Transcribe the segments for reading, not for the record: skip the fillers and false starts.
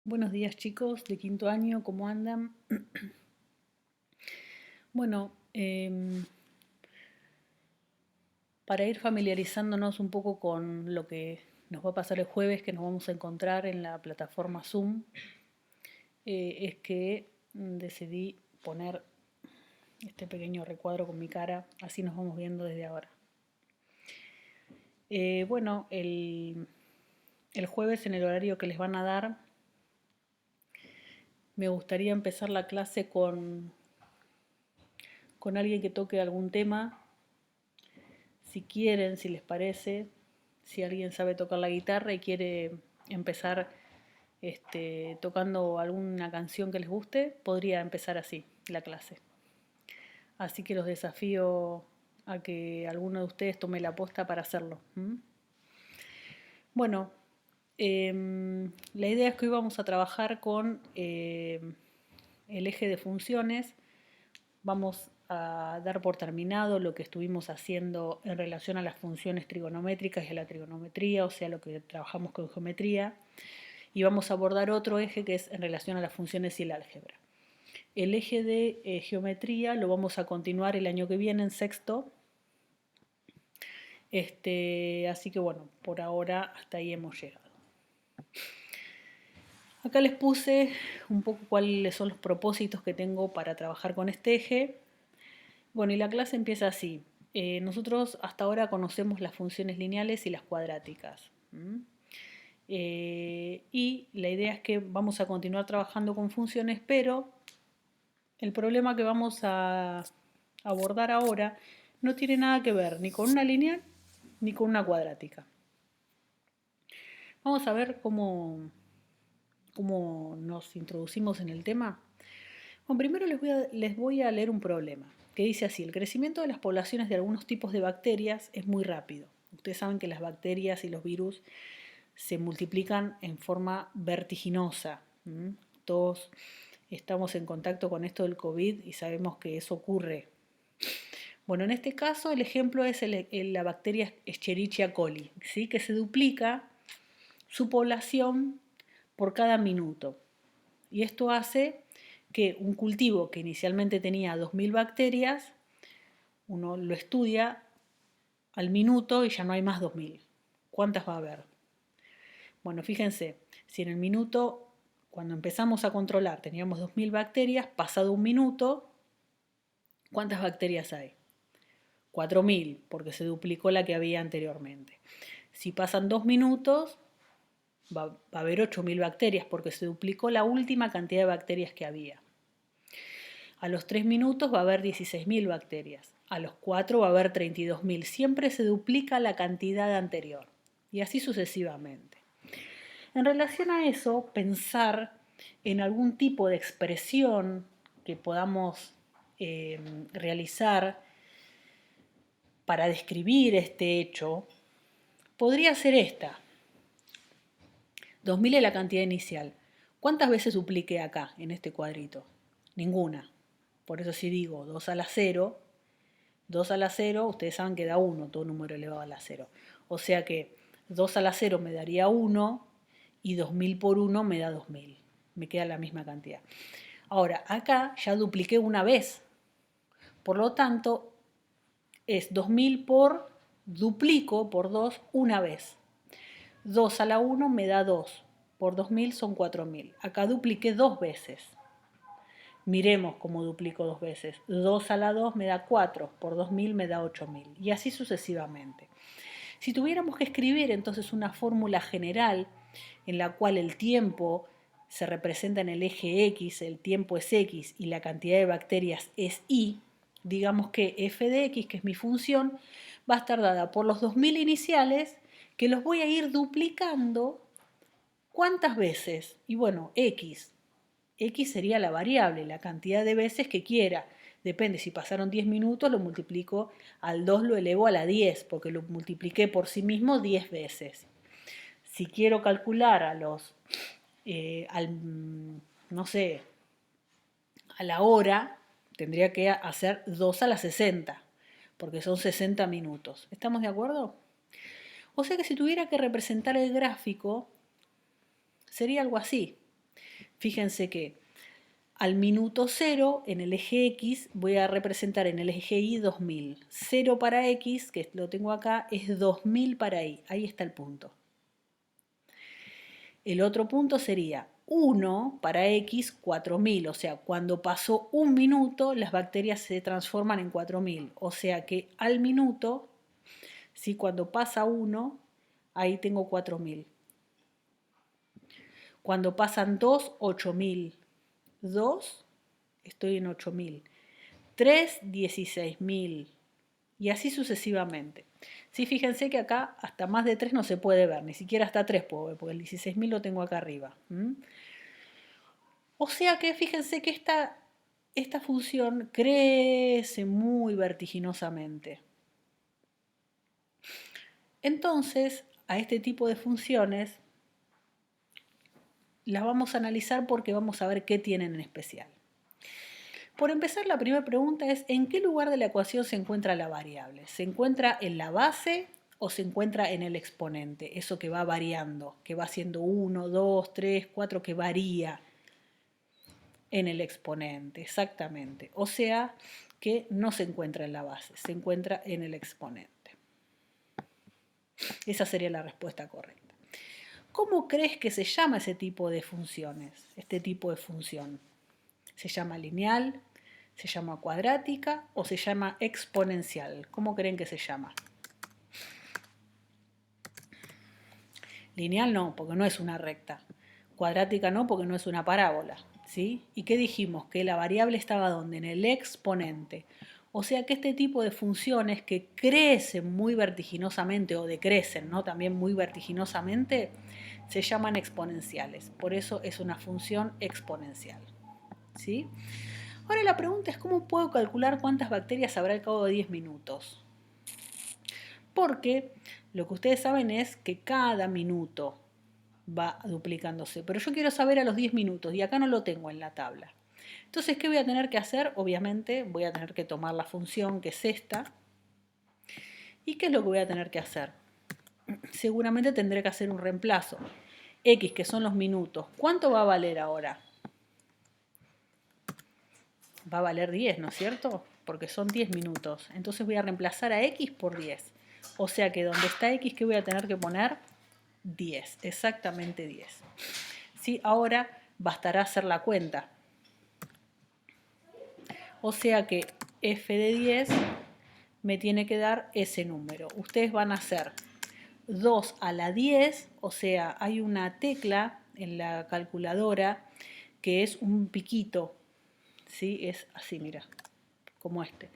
Buenos días chicos de quinto año, ¿cómo andan? Bueno, para ir familiarizándonos un poco con lo que nos va a pasar el jueves, que nos vamos a encontrar en la plataforma Zoom, es que decidí poner este pequeño recuadro con mi cara, así nos vamos viendo desde ahora. Bueno, el jueves en el horario que les van a dar, me gustaría empezar la clase con alguien que toque algún tema. Si quieren, si les parece, si alguien sabe tocar la guitarra y quiere empezar tocando alguna canción que les guste, podría empezar así la clase. Así que los desafío a que alguno de ustedes tome la posta para hacerlo. Bueno, la idea es que hoy vamos a trabajar con el eje de funciones. Vamos a dar por terminado lo que estuvimos haciendo en relación a las funciones trigonométricas y a la trigonometría, o sea, lo que trabajamos con geometría, y vamos a abordar otro eje que es en relación a las funciones y el álgebra. El eje de geometría lo vamos a continuar el año que viene en sexto, así que bueno, por ahora hasta ahí hemos llegado. Acá les puse un poco cuáles son los propósitos que tengo para trabajar con este eje. Bueno, y la clase empieza así. Nosotros hasta ahora conocemos las funciones lineales y las cuadráticas. Y la idea es que vamos a continuar trabajando con funciones, pero el problema que vamos a abordar ahora no tiene nada que ver ni con una lineal ni con una cuadrática. Vamos a ver cómo nos introducimos en el tema. Bueno, primero les voy a leer un problema que dice así: el crecimiento de las poblaciones de algunos tipos de bacterias es muy rápido. Ustedes saben que las bacterias y los virus se multiplican en forma vertiginosa. Todos estamos en contacto con esto del COVID y sabemos que eso ocurre. Bueno, en este caso el ejemplo es la bacteria Escherichia coli, ¿sí? Que se duplica su población por cada minuto. Y esto hace que un cultivo que inicialmente tenía 2000 bacterias, uno lo estudia al minuto y ya no hay más 2000. ¿Cuántas va a haber? Bueno, fíjense, si en el minuto, cuando empezamos a controlar, teníamos 2000 bacterias, pasado un minuto, ¿cuántas bacterias hay? 4000, porque se duplicó la que había anteriormente. Si pasan 2 minutos, va a haber 8000 bacterias, porque se duplicó la última cantidad de bacterias que había. A los 3 minutos va a haber 16.000 bacterias. A los 4 va a haber 32.000. Siempre se duplica la cantidad anterior. Y así sucesivamente. En relación a eso, pensar en algún tipo de expresión que podamos realizar para describir este hecho, podría ser esta. 2000 es la cantidad inicial. ¿Cuántas veces dupliqué acá, en este cuadrito? Ninguna. Por eso si digo 2 a la 0, 2 a la 0, ustedes saben que da 1, todo número elevado a la 0. O sea que 2 a la 0 me daría 1 y 2000 por 1 me da 2000. Me queda la misma cantidad. Ahora, acá ya dupliqué una vez. Por lo tanto, es 2000 por, duplico por 2 una vez. 2 a la 1 me da 2. Por 2000 son 4000. Acá dupliqué 2 veces. Miremos cómo duplico 2 veces. 2 a la 2 me da 4, por 2000 me da 8000 y así sucesivamente. Si tuviéramos que escribir entonces una fórmula general en la cual el tiempo se representa en el eje X, el tiempo es X y la cantidad de bacterias es Y, digamos que f de X, que es mi función, va a estar dada por los 2000 iniciales, que los voy a ir duplicando. ¿Cuántas veces? Y bueno, X sería la variable, la cantidad de veces que quiera. Depende, si pasaron 10 minutos, lo multiplico al 2, lo elevo a la 10, porque lo multipliqué por sí mismo 10 veces. Si quiero calcular no sé, a la hora, tendría que hacer 2 a la 60, porque son 60 minutos. ¿Estamos de acuerdo? O sea que si tuviera que representar el gráfico, sería algo así. Fíjense que al minuto 0 en el eje X voy a representar en el eje Y 2000. 0 para X, que lo tengo acá, es 2000 para Y. Ahí está el punto. El otro punto sería 1 para X, 4000. O sea, cuando pasó un minuto, las bacterias se transforman en 4000. O sea que al minuto, ¿sí? Cuando pasa 1, ahí tengo 4000. Cuando pasan 2, 8000. 2, estoy en 8000. 3, 16000. Y así sucesivamente. Sí, fíjense que acá hasta más de 3 no se puede ver, ni siquiera hasta 3 puedo ver, porque el 16000 lo tengo acá arriba. O sea que fíjense que esta función crece muy vertiginosamente. Entonces, a este tipo de funciones las vamos a analizar porque vamos a ver qué tienen en especial. Por empezar, la primera pregunta es, ¿en qué lugar de la ecuación se encuentra la variable? ¿Se encuentra en la base o se encuentra en el exponente? Eso que va variando, que va siendo 1, 2, 3, 4, que varía en el exponente, exactamente. O sea, que no se encuentra en la base, se encuentra en el exponente. Esa sería la respuesta correcta. ¿Cómo crees que se llama ese tipo de funciones? Este tipo de función. ¿Se llama lineal? ¿Se llama cuadrática o se llama exponencial? ¿Cómo creen que se llama? Lineal no, porque no es una recta. Cuadrática no, porque no es una parábola. ¿Sí? ¿Y qué dijimos? Que la variable estaba ¿dónde? En el exponente. O sea que este tipo de funciones que crecen muy vertiginosamente o decrecen, ¿no? También muy vertiginosamente, se llaman exponenciales. Por eso es una función exponencial. ¿Sí? Ahora la pregunta es ¿cómo puedo calcular cuántas bacterias habrá al cabo de 10 minutos? Porque lo que ustedes saben es que cada minuto va duplicándose, pero yo quiero saber a los 10 minutos y acá no lo tengo en la tabla. Entonces, ¿qué voy a tener que hacer? Obviamente voy a tener que tomar la función que es esta. ¿Y qué es lo que voy a tener que hacer? Seguramente tendré que hacer un reemplazo. X, que son los minutos. ¿Cuánto va a valer ahora? Va a valer 10, ¿no es cierto? Porque son 10 minutos. Entonces voy a reemplazar a X por 10. O sea que donde está X, ¿qué voy a tener que poner? 10, exactamente 10. ¿Sí? Ahora bastará hacer la cuenta. O sea que f de 10 me tiene que dar ese número. Ustedes van a hacer 2 a la 10, o sea, hay una tecla en la calculadora que es un piquito, ¿sí? Es así, mira, como este.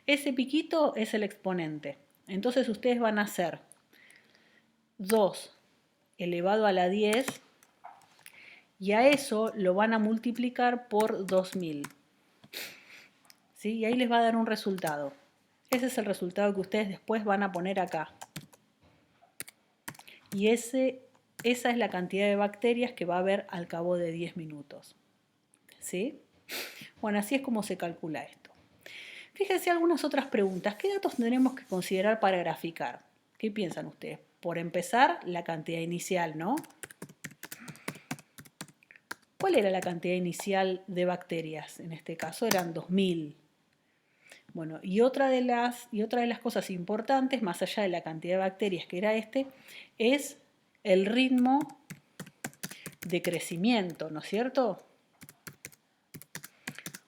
Ese piquito es el exponente. Entonces ustedes van a hacer 2 elevado a la 10 y a eso lo van a multiplicar por 2000. ¿Sí? Y ahí les va a dar un resultado. Ese es el resultado que ustedes después van a poner acá. Y esa es la cantidad de bacterias que va a haber al cabo de 10 minutos. ¿Sí? Bueno, así es como se calcula esto. Fíjense algunas otras preguntas. ¿Qué datos tendremos que considerar para graficar? ¿Qué piensan ustedes? Por empezar, la cantidad inicial, ¿no? ¿Cuál era la cantidad inicial de bacterias? En este caso eran 2000. Bueno, y otra de las cosas importantes, más allá de la cantidad de bacterias que era es el ritmo de crecimiento, ¿no es cierto?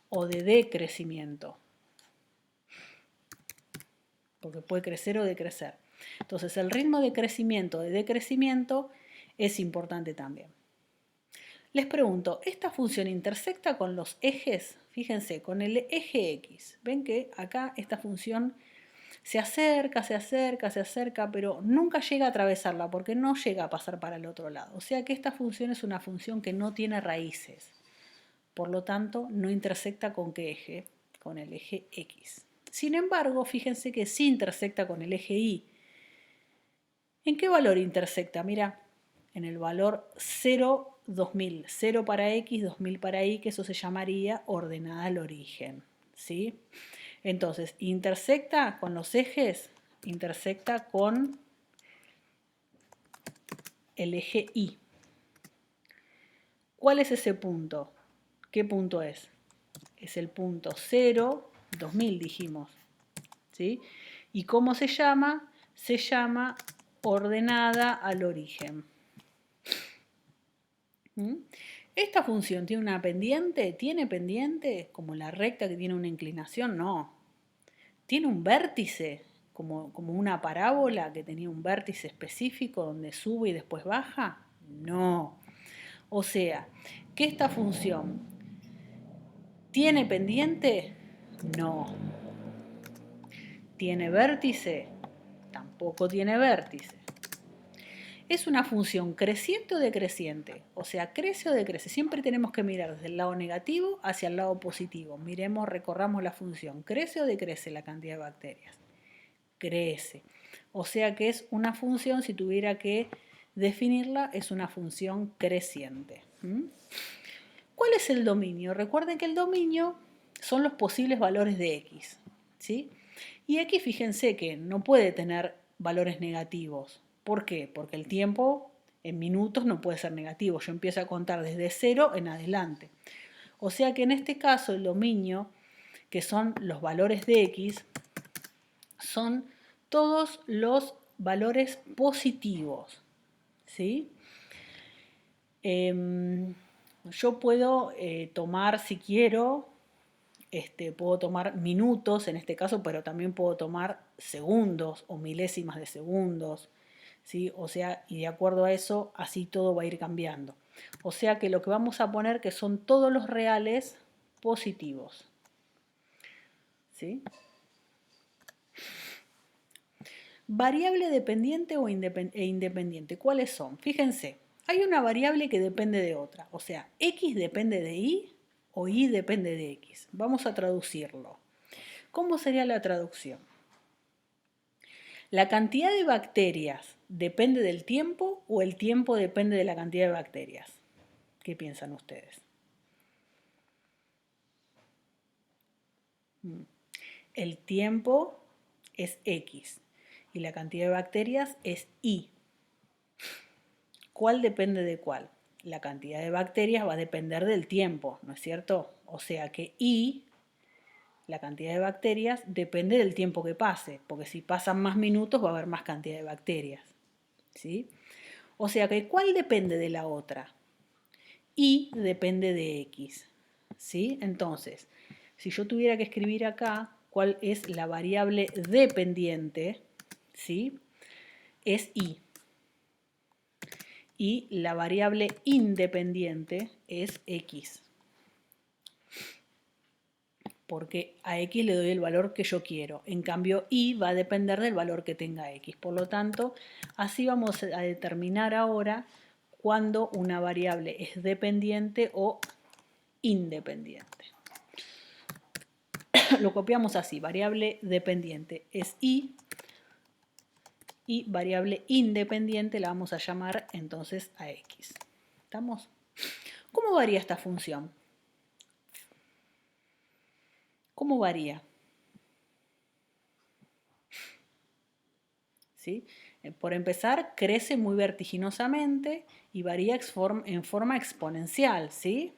O de decrecimiento. Porque puede crecer o decrecer. Entonces, el ritmo de crecimiento o de decrecimiento es importante también. Les pregunto, ¿esta función intersecta con los ejes? Fíjense, con el eje X. Ven que acá esta función se acerca, pero nunca llega a atravesarla porque no llega a pasar para el otro lado. O sea que esta función es una función que no tiene raíces. Por lo tanto, no intersecta con qué eje, con el eje X. Sin embargo, fíjense que sí intersecta con el eje Y. ¿En qué valor intersecta? Mira, en el valor 0, 2000. 0 para X, 2000 para Y, que eso se llamaría ordenada al origen. ¿Sí? Entonces, intersecta con los ejes, intersecta con el eje Y. ¿Cuál es ese punto? ¿Qué punto es? Es el punto 0, 2000 dijimos, ¿sí? ¿Y cómo se llama? Se llama ordenada al origen. ¿Mm? ¿Esta función tiene una pendiente? ¿Tiene pendiente? ¿Como la recta que tiene una inclinación? No. ¿Tiene un vértice? ¿Como una parábola que tenía un vértice específico donde sube y después baja? No. O sea, que esta función tiene pendiente? No. ¿Tiene vértice? Tampoco tiene vértice. ¿Es una función creciente o decreciente? O sea, crece o decrece. Siempre tenemos que mirar desde el lado negativo hacia el lado positivo. Miremos, recorramos la función. ¿Crece o decrece la cantidad de bacterias? Crece. O sea que es una función, si tuviera que definirla, es una función creciente. ¿Cuál es el dominio? Recuerden que el dominio son los posibles valores de x, ¿sí? Y x, fíjense que no puede tener valores negativos. ¿Por qué? Porque el tiempo en minutos no puede ser negativo. Yo empiezo a contar desde 0 en adelante. O sea que en este caso el dominio, que son los valores de x, son todos los valores positivos, ¿sí? Yo puedo tomar, si quiero, puedo tomar minutos en este caso, pero también puedo tomar segundos o milésimas de segundos, ¿sí? O sea, y de acuerdo a eso, así todo va a ir cambiando. O sea que lo que vamos a poner que son todos los reales positivos, ¿sí? Variable dependiente e independiente, ¿cuáles son? Fíjense, hay una variable que depende de otra, o sea, x depende de y o y depende de x. Vamos a traducirlo. ¿Cómo sería la traducción? ¿La cantidad de bacterias depende del tiempo o el tiempo depende de la cantidad de bacterias? ¿Qué piensan ustedes? El tiempo es x y la cantidad de bacterias es y. ¿Cuál depende de cuál? La cantidad de bacterias va a depender del tiempo, ¿no es cierto? O sea que y, la cantidad de bacterias, depende del tiempo que pase, porque si pasan más minutos va a haber más cantidad de bacterias, ¿sí? O sea que ¿cuál depende de la otra? Y depende de x, ¿sí? Entonces, si yo tuviera que escribir acá cuál es la variable dependiente, ¿sí? Es y. Y la variable independiente es x. Porque a x le doy el valor que yo quiero. En cambio, y va a depender del valor que tenga x. Por lo tanto, así vamos a determinar ahora cuándo una variable es dependiente o independiente. Lo copiamos así, variable dependiente es y variable independiente la vamos a llamar entonces a x. ¿Estamos? ¿Cómo varía esta función? ¿Cómo varía? ¿Sí? Por empezar, crece muy vertiginosamente y varía en forma exponencial, ¿sí?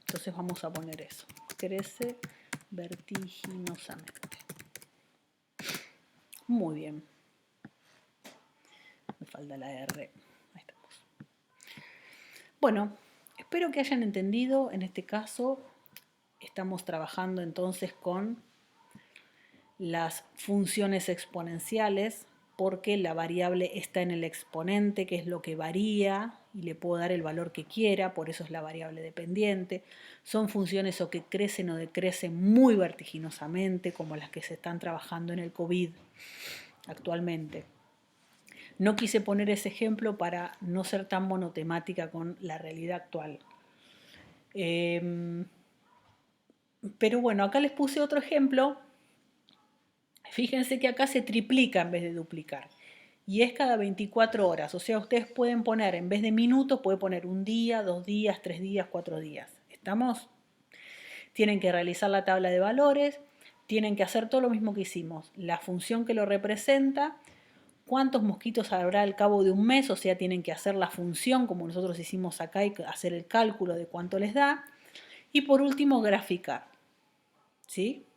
Entonces vamos a poner eso. Crece vertiginosamente. Muy bien. Me falta la R. Ahí estamos. Bueno, espero que hayan entendido. En este caso, estamos trabajando entonces con las funciones exponenciales porque la variable está en el exponente, que es lo que varía, y le puedo dar el valor que quiera, por eso es la variable dependiente. Son funciones o que crecen o decrecen muy vertiginosamente, como las que se están trabajando en el COVID actualmente. No quise poner ese ejemplo para no ser tan monotemática con la realidad actual. Pero bueno, acá les puse otro ejemplo. Fíjense que acá se triplica en vez de duplicar. Y es cada 24 horas. O sea, ustedes pueden poner, en vez de minutos, pueden poner un día, 2 días, 3 días, 4 días. ¿Estamos? Tienen que realizar la tabla de valores, tienen que hacer todo lo mismo que hicimos. La función que lo representa, cuántos mosquitos habrá al cabo de un mes, o sea, tienen que hacer la función como nosotros hicimos acá y hacer el cálculo de cuánto les da. Y por último, graficar. ¿Sí?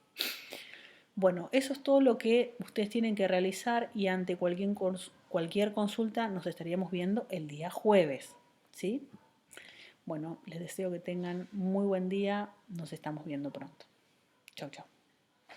Bueno, eso es todo lo que ustedes tienen que realizar y ante cualquier consulta nos estaríamos viendo el día jueves. ¿Sí? Bueno, les deseo que tengan muy buen día. Nos estamos viendo pronto. Chau, chau.